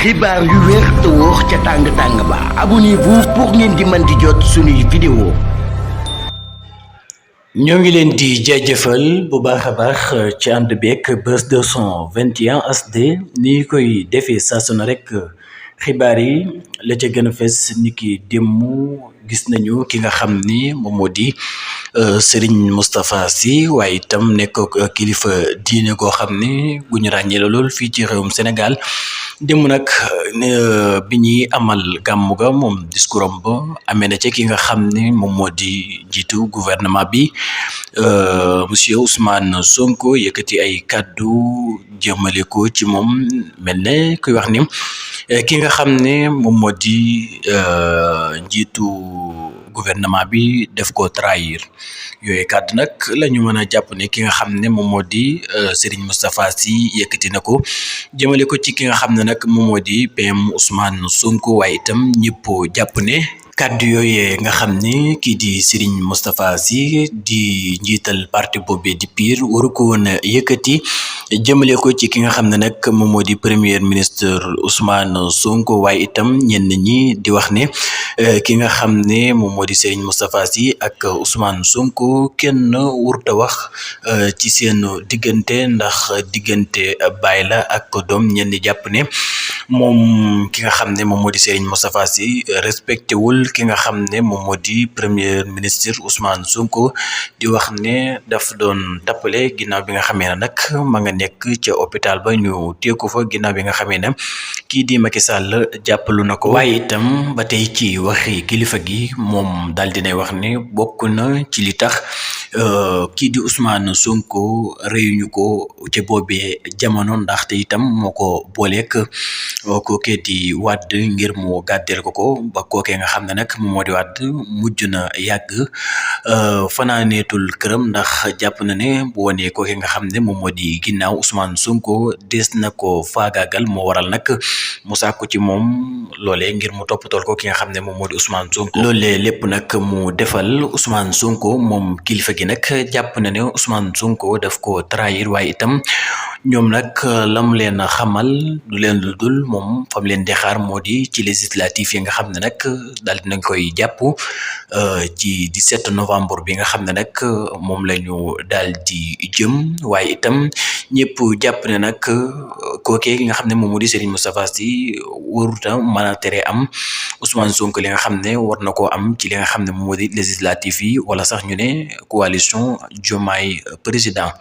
xibaar yu wér te wóor ca tàng ba abonnez-vous pour ngeen di mën di jot suñuy vidéo. ñoo ngi leen di jaajëfal bu baax a baax ci ànd beeg Buzz 221 HD ni koy defee saa su ne rek xibaar yi la ca gën a fes ni ki démb gis nañu ki nga xam ni moom moo di Serigne Moustapha Sy waaye itam nekk kilifa diine goo xam ni bu ñu ràññee la lool fii ci réewum Sénégal démb nag bi ñuy amal gàmmu ga moom discours am ba amee na ci ki nga xam ni moom moo di jiitu gouvernement bi monsieur Ousmane Sonko yëkkati ay kàddu jëmale ko ci moom mel ne kuy wax ni ki nga xam ne moom moo di njiitu gouvernement bi def ko trahir yooyu kàddu nag la ñu mën a jàpp ne ki nga xam ne moom moo di Serigne Moustapha Sy yëkkati na ko jëmale ko ci ki nga xam ne nag moom moo di PM Ousmane Sonko waaye itam ñëpp jàpp ne kàddu yooyee nga xam ne kii di Serigne Moustapha Sy di njiital parti boobee di PUR waru ko woon a yëkkati jëmale ko ci ki nga xam ne nag moom moo di premier ministre Ousmane Sonko waaye itam ñenn ñi di wax ne ki nga xam ne moom moo di Serigne Moustapha Sy ak Ousmane Sonko kenn wurta wax ci seen diggante ndax diggante baay la ak doom ñenn jàpp ne moom ki nga xam ne moom moo di Serigne Moustapha Sy respecté wul ki nga xam ne moom moo di premier ministre Ousmane Sonko di wax ne daf doon tappale ginnaaw bi nga xamee ne nag ma nga nekk ca hôpital ba ñu teeku fa ginnaaw bi nga xamee ne kii di Macky Sall jàppalu na ko waaye itam ba tey ci waxi kilifa gi moom daal dinay wax ne bokk na ci li tax kii di Ousmane Sonko réyuñu ko ci boobee jamono ndaxte itam moo ko booleek kookee di Wade ngir mu gàddeel ko ba kookee nga xam ne nag moom moo di Wade mujj na yàgg fanaaneetul këram ndax jàpp na ne bu wonee kookee nga xam ne moom moo di ginnaaw Ousmane Sonko des na ko faagaagal moo waral nag mu sàkku ci moom loolee ngir mu toppatool ko ki nga xam ne moom moo di Ousmane Sonko loolee lépp nag mu defal Ousmane Sonko moom kilifa gi nag jàpp na ne Ousmane Sonko daf ko trahir waaye itam ñoom nag lam leen xamal du leen lu dul moom fam leen di xaar moo di ci législatif yi nga xam ne nag daal dinañ koy jàpp ci 17 novembre bi nga xam ne nag moom la ñu daal di jëm waaye itam ñëpp jàpp ne nag kookee nga xam ne moom moo di Serigne Moustapha Sy waruta mën a tere am Ousmane Sonko li nga xam ne war na koo am ci li nga xam ne moom moo di législatif yi wala sax ñu ne coalition Diomaye président